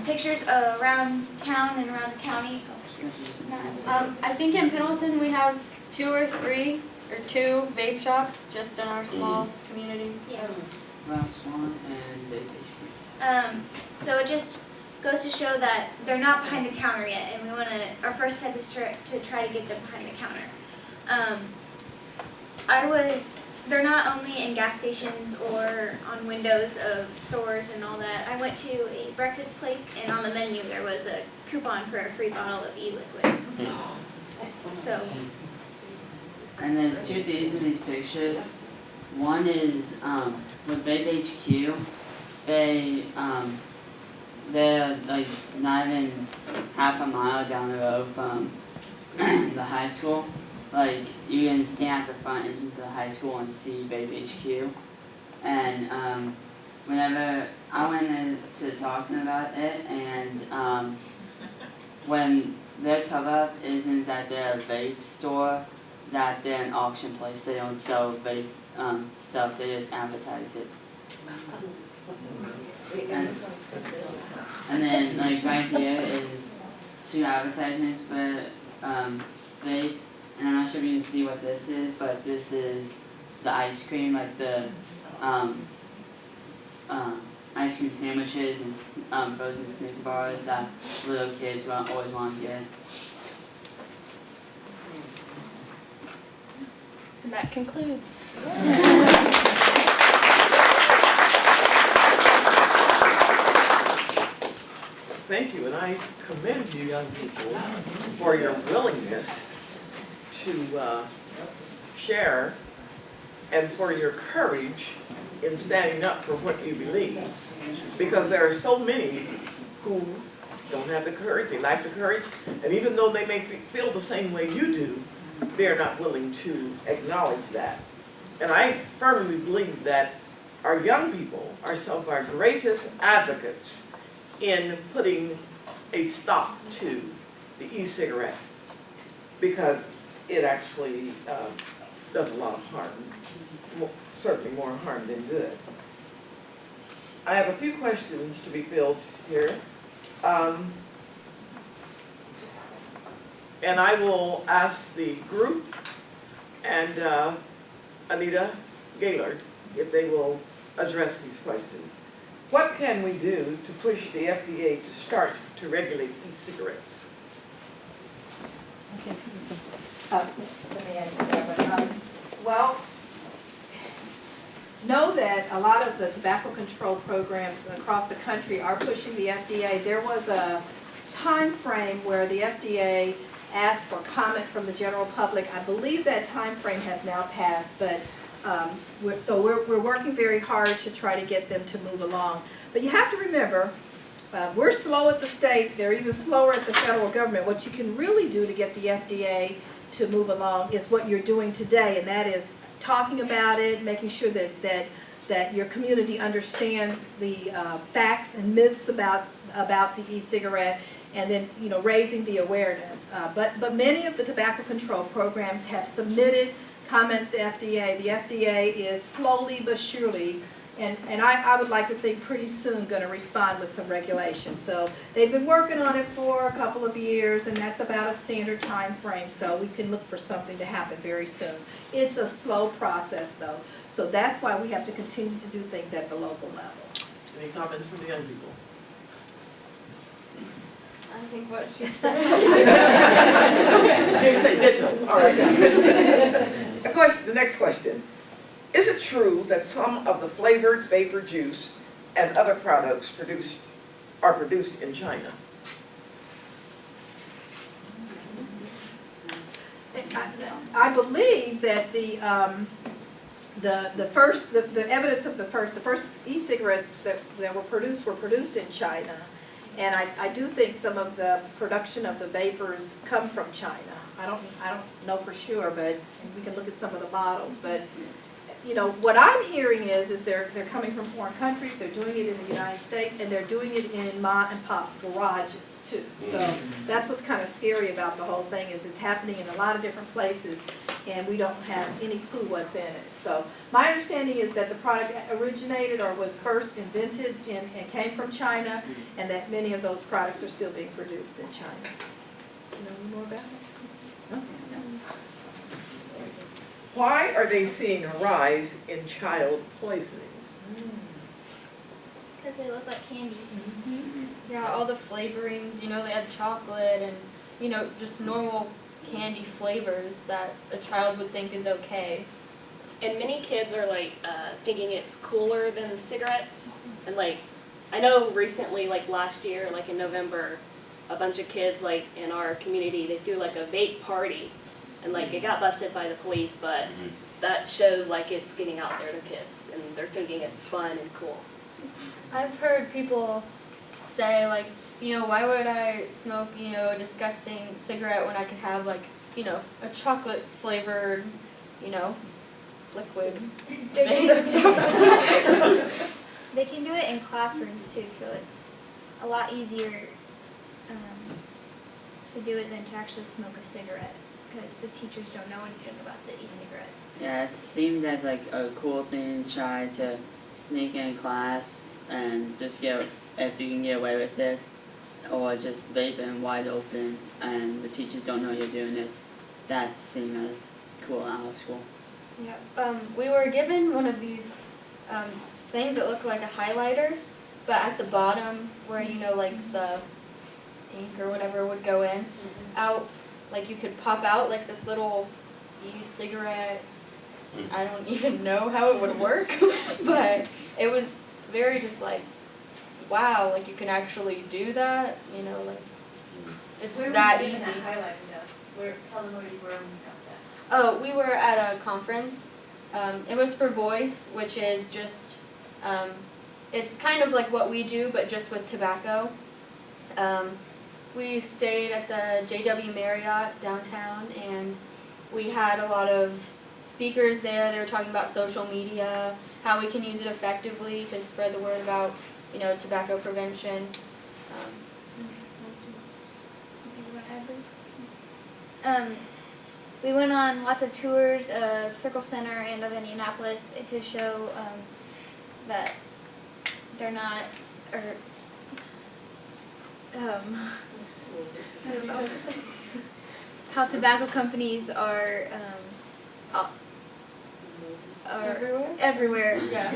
pictures around town and around the county. I think in Pendleton we have 2 or 3 or 2 vape shops just in our small community. Yeah. Last one and Baby Street. So it just goes to show that they're not behind the counter yet, and we want to. Our first step is to try to get them behind the counter. They're not only in gas stations or on windows of stores and all that. I went to a breakfast place, and on the menu there was a coupon for a free bottle of e-liquid. So. And there's 2 things in these pictures. One is with Vape HQ, they're like not even half a mile down the road from the high school. Like you can stand at the front entrance of the high school and see Vape HQ. And whenever I went in to talk to them about it, and when their cover up isn't that they're a vape store, that they're an auction place. They don't sell vape stuff, they just advertise it. And then like right here is 2 advertisements for vape. And I'm not sure if you can see what this is, but this is the ice cream, like the ice cream sandwiches and frozen Snicker bars that little kids always want to get. And that concludes. Thank you, and I commend you young people for your willingness to share and for your courage in standing up for what you believe. Because there are so many who don't have the courage, they lack the courage, and even though they may feel the same way you do, they're not willing to acknowledge that. And I firmly believe that our young people are some of our greatest advocates in putting a stop to the e-cigarette, because it actually does a lot of harm, certainly more harm than good. I have a few questions to be filled here. And I will ask the group and Anita Gaylord if they will address these questions. What can we do to push the FDA to start to regulate e-cigarettes? Let me answer that one. Well, know that a lot of the tobacco control programs across the country are pushing the FDA. There was a time frame where the FDA asked for comment from the general public. I believe that time frame has now passed, but we're working very hard to try to get them to move along. But you have to remember, we're slow at the state, they're even slower at the federal government. What you can really do to get the FDA to move along is what you're doing today, and that is talking about it, making sure that your community understands the facts and myths about the e-cigarette, and then raising the awareness. But many of the tobacco control programs have submitted comments to FDA. The FDA is slowly but surely, and I would like to think pretty soon, going to respond with some regulations. So they've been working on it for a couple of years, and that's about a standard time frame. So we can look for something to happen very soon. It's a slow process, though. So that's why we have to continue to do things at the local level. Any comments from the young people? I think what she said. Didn't say ditto. All right. The next question. Is it true that some of the flavored vapor juice and other products are produced in China? I believe that the evidence of the first e-cigarettes that were produced in China. And I do think some of the production of the vapors come from China. I don't know for sure, but we can look at some of the models. But what I'm hearing is they're coming from foreign countries. They're doing it in the United States, and they're doing it in ma and pop's garages too. So that's what's kind of scary about the whole thing, is it's happening in a lot of different places. and we don't have any clue what's in it. So my understanding is that the product originated or was first invented and came from China, and that many of those products are still being produced in China. You know any more about it? Why are they seeing a rise in child poisoning? Because they look like candy. Yeah, all the flavorings, you know, they have chocolate and, you know, just normal candy flavors that a child would think is okay. And many kids are like thinking it's cooler than cigarettes. And like, I know recently, like last year, like in November, a bunch of kids like in our community, they threw like a vape party, and like it got busted by the police. But that shows like it's getting out there to kids, and they're thinking it's fun and cool. I've heard people say like, you know, why would I smoke, you know, a disgusting cigarette when I could have like, you know, a chocolate flavored, you know, liquid. They can do it in classrooms too, so it's a lot easier to do it than to actually smoke a cigarette, because the teachers don't know anything about the e-cigarettes. Yeah, it seemed as like a cool thing to try to sneak in class and just get, if you can get away with it, or just vaping wide open and the teachers don't know you're doing it. That seemed as cool at our school. Yeah, we were given one of these things that looked like a highlighter, but at the bottom where, you know, like the ink or whatever would go in, out, like you could pop out like this little e-cigarette. I don't even know how it would work, but it was very just like, wow, like you can actually do that, you know, like it's that easy. Tell them where you were when you got that. Oh, we were at a conference. It was for voice, which is just, it's kind of like what we do, but just with tobacco. We stayed at the JW Marriott downtown, and we had a lot of speakers there. They were talking about social media, how we can use it effectively to spread the word about, you know, tobacco prevention. We went on lots of tours of Circle Center and of Indianapolis to show that they're not, or how tobacco companies are everywhere. Yeah.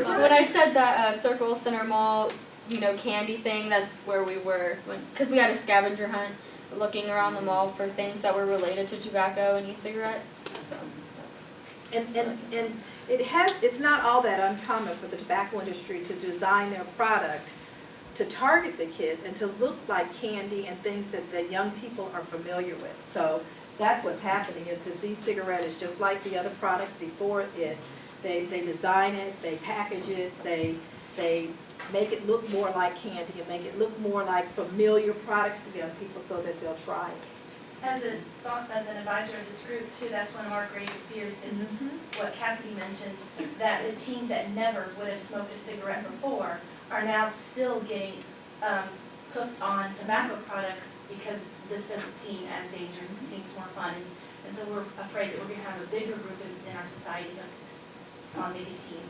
When When I said that Circle Center Mall, you know, candy thing, that's where we were, because we had a scavenger hunt looking around the mall for things that were related to tobacco and e-cigarettes. So And it's not all that uncommon for the tobacco industry to design their product to target the kids and to look like candy and things that young people are familiar with. So that's what's happening, is this e-cigarette is just like the other products before it. They design it, they package it, they make it look more like candy and make it look more like familiar products to young people so that they'll try it. As an advisor of this group too, that's one of our greatest fears is what Cassidy mentioned, that the teens that never would have smoked a cigarette before are now still getting hooked on tobacco products because this doesn't seem as dangerous, it seems more fun. And so we're afraid that we're going to have a bigger group in our society on nicotine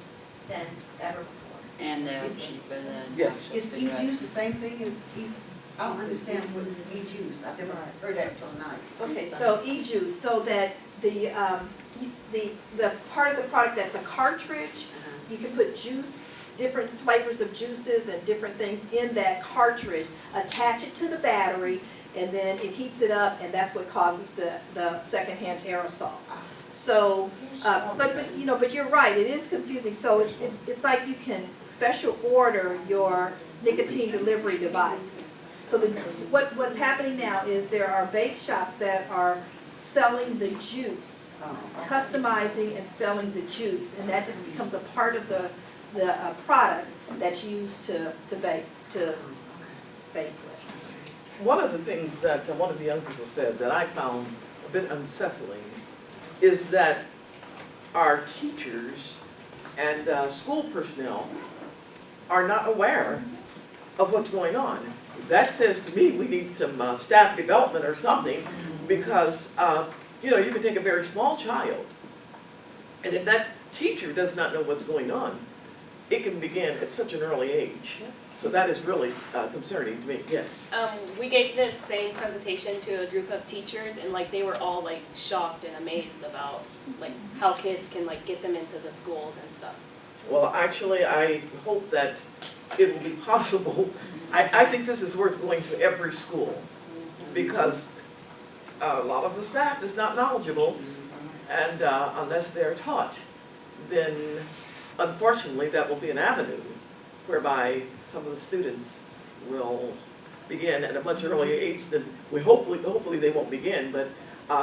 than ever before. And they're cheaper than Yes. Is cigarettes. e-juice the same thing as I don't understand what e-juice, I've never heard that till tonight. Okay, so e-juice, so that the part of the product that's a cartridge, you can put juice, different flavors of juices and different things in that cartridge, attach it to the battery, and then it heats it up, and that's what causes the secondhand aerosol. So, but you're right, it is confusing. So it's like you can special order your nicotine delivery device. So what's happening now is there are vape shops that are selling the juice, customizing and selling the juice, and that just becomes a part of the product that's used to vape with. One of the things that one of the young people said that I found a bit unsettling is that our teachers and school personnel are not aware of what's going on. That says to me we need some staff development or something, Because, you know, you can take a very small child, and if that teacher does not know what's going on, it can begin at such an early age. So that is really concerning to me, yes. We gave this same presentation to a group of teachers, and like they were all like shocked and amazed about like how kids can like get them into the schools and stuff. Well, actually, I hope that it will be possible. I think this is worth going to every school, because a lot of the staff is not knowledgeable, and unless they're taught, then unfortunately that will be an avenue whereby some of the students will begin at a much earlier age than we hopefully they won't begin, but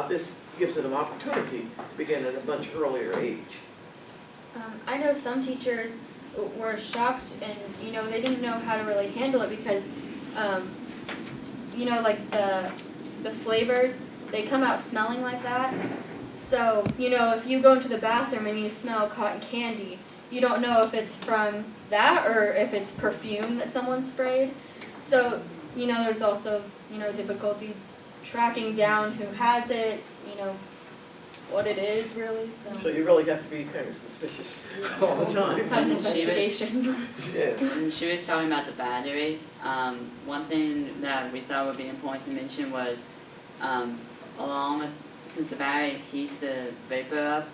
this gives them an opportunity to begin at a much earlier age. I know some teachers were shocked and, you know, they didn't know how to really handle it because, you know, like the flavors, they come out smelling like that. So, you know, if you go into the bathroom and you smell cotton candy, you don't know if it's from that or if it's perfume that someone sprayed. So, you know, there's also, you know, difficulty tracking down who has it, you know, what it is really, So you really have to be kind of suspicious all the time. Have an investigation. Yes. When she was talking about the battery, one thing that we thought would be important to mention was, along with, since the battery heats the vapor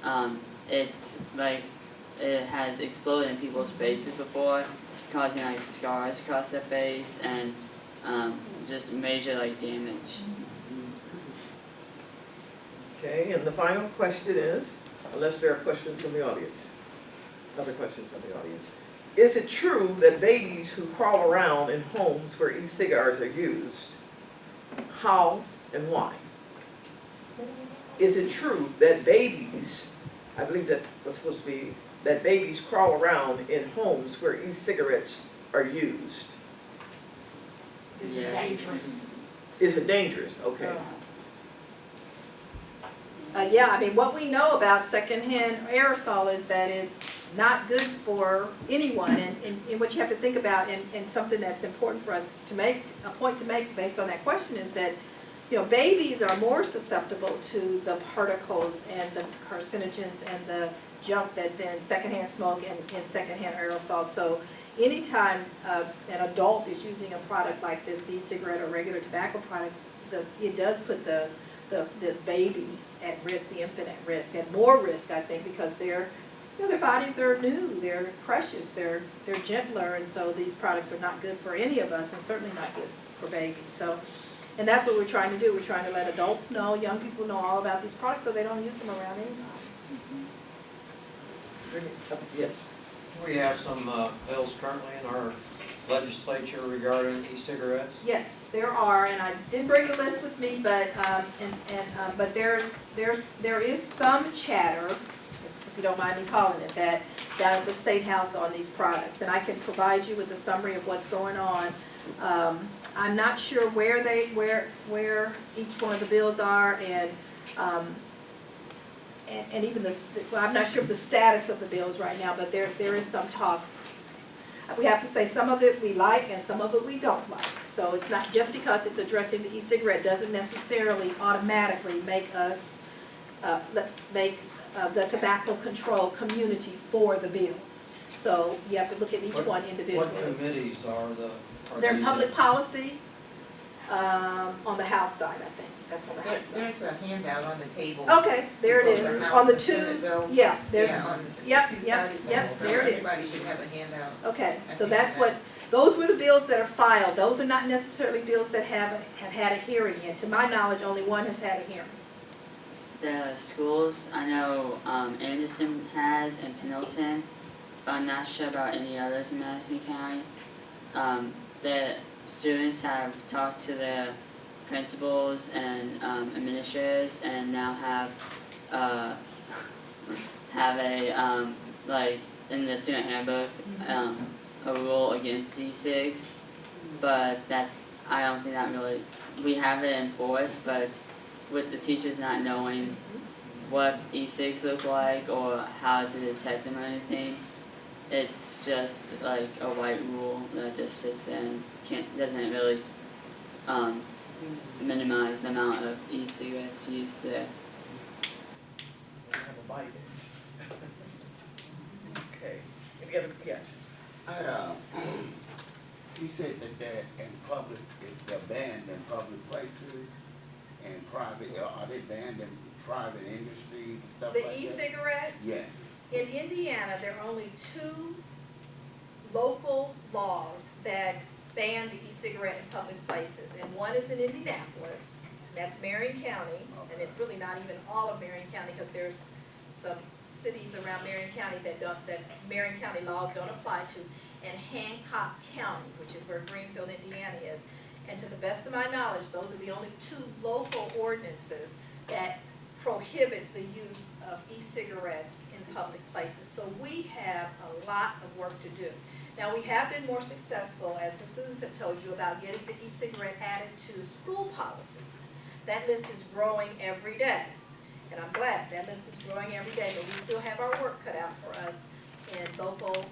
up, it's like, it has exploded in people's faces before, causing like scars across their face and just major like damage. Okay, and the final question is, unless there are questions from the audience, other questions from the audience. Is it true that babies who crawl around in homes where e-cigars are used, how and why? Is it true that babies, I believe that was supposed to be, that babies crawl around in homes where e-cigarettes are used? Yes. Is it dangerous? Okay. Yeah, I mean, what we know about secondhand aerosol is that it's not good for anyone, and what you have to think about, and something that's important for us to make, a point to make based on that question is that, you know, babies are more susceptible to the particles and the carcinogens and the junk that's in secondhand smoke and secondhand aerosol. So anytime an adult is using a product like this, the e-cigarette or regular tobacco products, it does put the baby at risk, the infant at risk, and more risk, I think, because their bodies are new, they're precious, they're gentler, and so these products are not good for any of us, and certainly not good for babies. So, and that's what we're trying to do. We're trying to let adults know, young people know all about these products, so they don't use them around anybody. Yes. We have some bills currently in our legislature regarding e-cigarettes. Yes, there are, and I did bring the list with me, but but there is some chatter, if you don't mind me calling it that, down at the State House on these products, and I can provide you with a summary of what's going on. I'm not sure where each one of the bills are, and even well, I'm not sure of the status of the bills right now, but there is some talk. We have to say some of it we like and some of it we don't like. So it's not just because it's addressing the e-cigarette doesn't necessarily automatically make us the tobacco control community for the bill. So you have to look at each one individually. What committees are They're these public in? policy on the House side, I think. That's on the House side. There's a handout on the table. Okay, there it is. Both the House On the and Senate two, bills. yeah, there's, Yeah, on the yep, two-sided yep, bills, so there it is. everybody should have a handout. Okay, I so think that's what, those were the bills that are filed. Those are not necessarily bills that have had a hearing yet. To my knowledge, only one has had a hearing. The schools, I know Anderson has and Pendleton, but I'm not sure about any others in Madison County. The students have talked to their principals and administrators and now have a like in the student handbook a rule against e-cigs, but that I don't think that really, we have it enforced, but with the teachers not knowing what e-cigs look like or how to detect them or anything, it's just like a white rule that just sits there and doesn't really minimize the amount of e-cigarettes used there. Have a bite. Okay, any other, yes? You said that they're in public, they're banned in public places and private, are they banned in private industries and stuff like that? The e-cigarette, Yes. in Indiana, there are only 2 local laws that ban the e-cigarette in public places. And one is in Indianapolis, that's Marion County, and it's really not even all of Marion County, because there's some cities around Marion County that Marion County laws don't apply to, and Hancock County, which is where Greenfield, Indiana is. And to the best of my knowledge, those are the only 2 local ordinances that prohibit the use of e-cigarettes in public places. So we have a lot of work to do. Now, we have been more successful, as the students have told you, about getting the e-cigarette added to school policies. That list is growing every day, and I'm glad that list is growing every day, but we still have our work cut out for us in local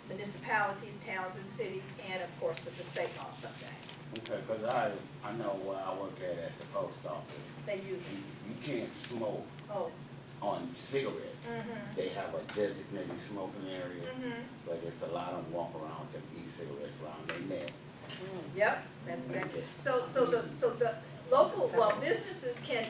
municipalities, towns, and cities, and of course with the state law someday. Okay, because I know where I work at the post office. They use it. You can't smoke Oh. on cigarettes. Mm-hmm. They have a designated smoking area, Mm-hmm. but it's a lot of them walk around with them e-cigarettes around their neck. Yep, that's exactly. So the local, well, businesses can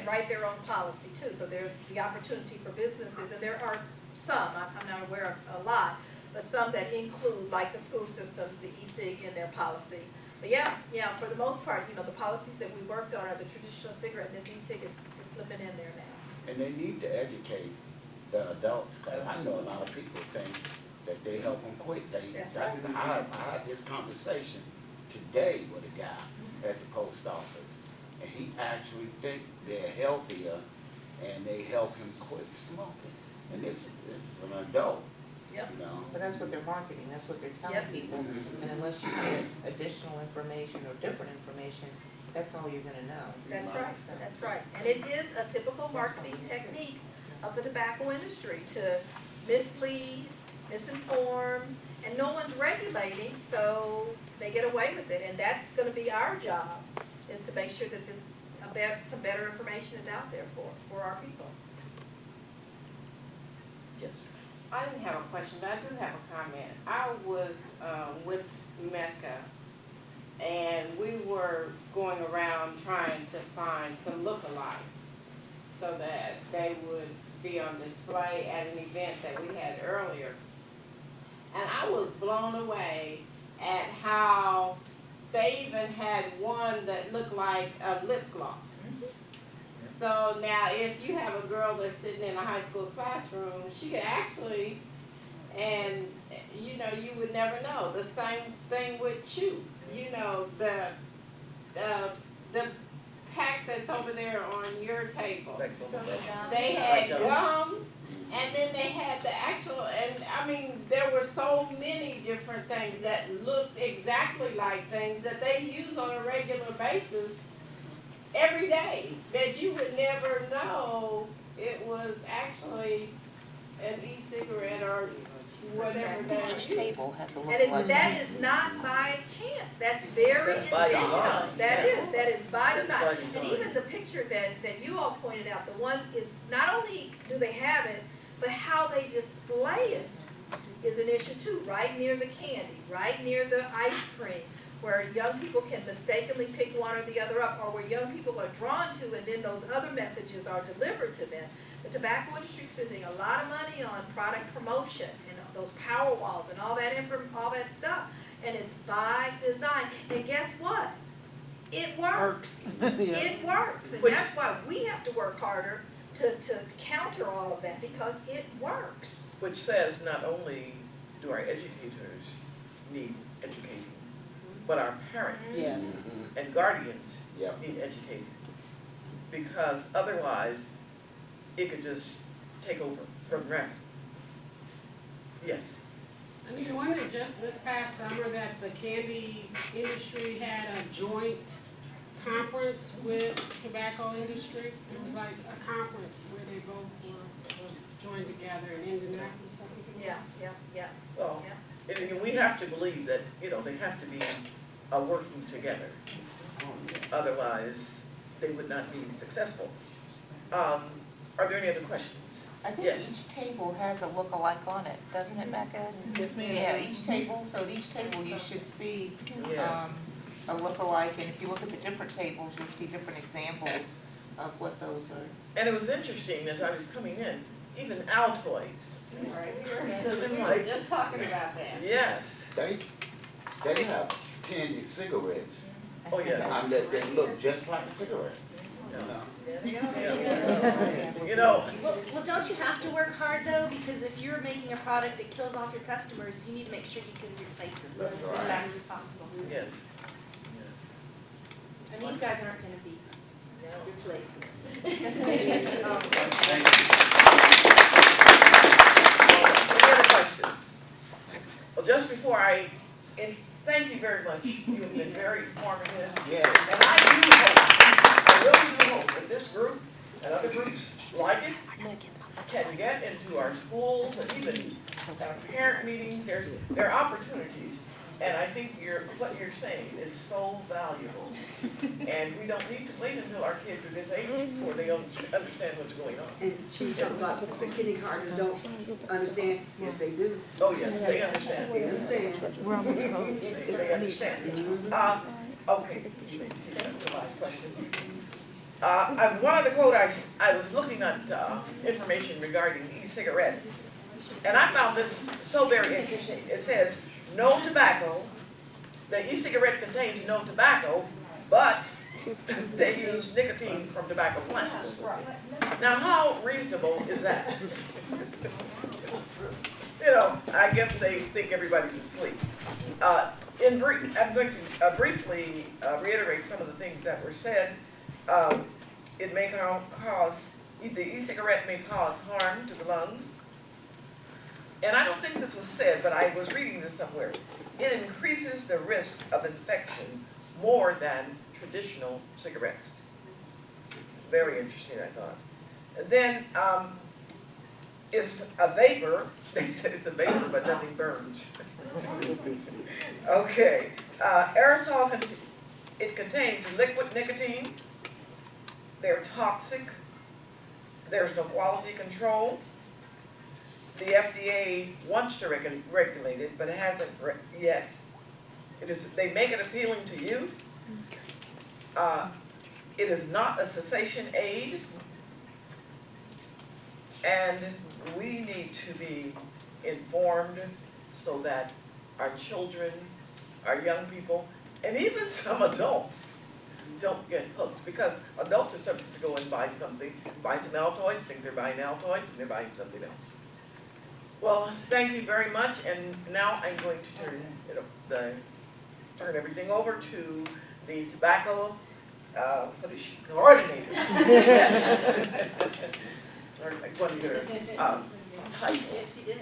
write their own policy too. So there's the opportunity for businesses, and there are some, I'm not aware of a lot, but some that include, like the school systems, the e-cig in their policy. But yeah, for the most part, you know, the policies that we worked on are the traditional cigarette, and this e-cig is slipping in there now. And they need to educate the adults, because I know a lot of people think that they help them quit. That's right. I had this conversation today with a guy at the post office, and he actually think they're healthier, and they help him quit smoking. And this is an adult, Yep. you know? But that's what they're marketing, that's what they're telling Yep. people, and unless you get additional information or different information, that's all you're gonna know. That's right, that's right. And it is a typical marketing technique of the tobacco industry to mislead, misinform, and no one's regulating, so they get away with it. And that's gonna be our job, is to make sure that some better information is out there for our people. Yes. I didn't have a question, but I do have a comment. I was with Mecca, and we were going around trying to find some lookalikes so that they would be on display at an event that we had earlier. And I was blown away at how they even had one that looked like a lip gloss. So now if you have a girl that's sitting in a high school classroom, she could actually, and you know, you would never know. The same thing with chew. You know, the pack that's over there on your table. They had gum, and then they had the actual, and I mean, there were so many different things that looked exactly like things that they use on a regular basis every day, that you would never know it was actually an e-cigarette or whatever they're Each using. table has a And look that is not by chance, that's very That's by intentional. design. That is by That's design. by And design. even the picture that you all pointed out, the one is, not only do they have it, but how they display it is an issue too, right near the candy, right near the ice cream, where young people can mistakenly pick one or the other up, or where young people are drawn to, and then those other messages are delivered to them. The tobacco industry is spending a lot of money on product promotion and those power walls and all that stuff, and it's by design. And guess what? It works. It works, and Which- that's why we have to work harder to counter all of that, because it works. Which says not only do our educators need educating, but our parents Yes. and guardians Yep. need educating. Because otherwise, it could just take over from granted. Yes. Anita, wasn't it just this past summer that the candy industry had a joint conference with tobacco industry? It was like a conference where they both were joined together in Indianapolis, I think it was. Yeah. Well, and we have to believe that, you know, they have to be working together. Otherwise, they would not be successful. Are there any other questions? I think Yes. each table has a look-alike on it, doesn't it, Becca? Yes, ma'am. Yeah, each table, so at each table you should see, Yes. a look-alike, and if you look at the different tables, you'll see different examples of what those are. And it was interesting as I was coming in, even Altoids. Right. Something like, Just talking about that. yes, They have candy cigarettes, oh, yes. that look just like cigarettes, you know. You know, Well, don't you have to work hard though? Because if you're making a product that kills off your customers, you need to make sure you can replace them That's as right. fast as possible. yes, And these guys aren't gonna be replacing. Any other questions? Well, just before and thank you very much. You have been very informative. Yes. And I really do hope that this group and other groups like it can get into our schools and even our parent meetings. There are opportunities. And I think what you're saying is so valuable. And we don't need to wait until our kids are this age before they understand what's going on. And she talks about the kindergartners don't understand. Yes, they do. Oh, yes, they understand. They understand. They understand. Okay, you may see that, the last question. One other quote, I was looking at information regarding e-cigarette, and I found this so very interesting. It says, no tobacco, the e-cigarette contains no tobacco, but they use nicotine from tobacco plants. Now, how reasonable is that? You know, I guess they think everybody's asleep. I'm going to briefly reiterate some of the things that were said. It may cause, the e-cigarette may cause harm to the lungs. And I don't think this was said, but I was reading this somewhere. It increases the risk of infection more than traditional cigarettes. Very interesting, I thought. And then, it's a vapor. They said it's a vapor, but nothing burns. Okay. Aerosol, it contains liquid nicotine. They're toxic. There's no quality control. The FDA wants to regulate it, but it hasn't yet. They make it appealing to youth. It is not a cessation aid. And we need to be informed so that our children, our young people, and even some adults don't get hooked, because adults are subject to go and buy some Altoids, think they're buying Altoids, and they're buying something else. Well, thank you very much, and now I'm going to turn everything over to the tobacco, what is she, coordinator. Or what is her title? Yes, she did.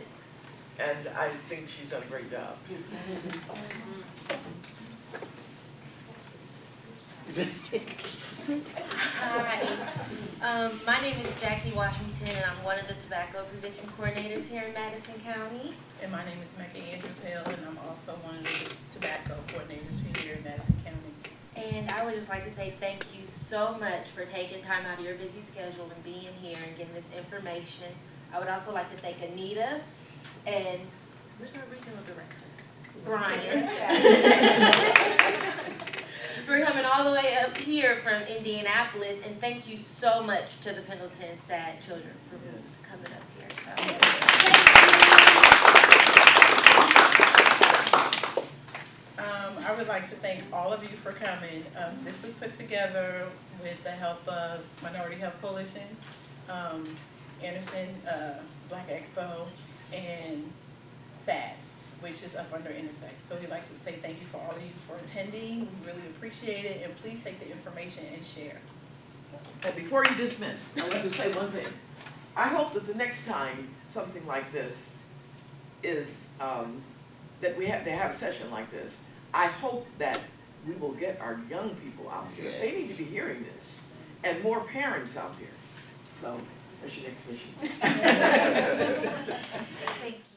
And I think she's done a great job. Hi, my name is Jackie Washington, and I'm one of the tobacco prevention coordinators here in Madison County. And my name is Mecca Andrews Hill, and I'm also one of the tobacco coordinators here in Madison County. And I would just like to say thank you so much for taking time out of your busy schedule and being here and getting this information. I would also like to thank Anita and, where's my regional director? Brian. For coming all the way up here from Indianapolis, and thank you so much to the Pendleton Sad Children for coming up here. So, I would like to thank all of you for coming. This was put together with the help of Minority Health Coalition, Anderson Black Expo, and SAD, which is up under Intersect. So we'd like to say thank you for all of you for attending. We really appreciate it, and please take the information and share. And before you dismiss, I want to say one thing. I hope that the next time something like this is, that they have a session like this, I hope that we will get our young people out here. They need to be hearing this, and more parents out here. So, that's your next mission. thank you.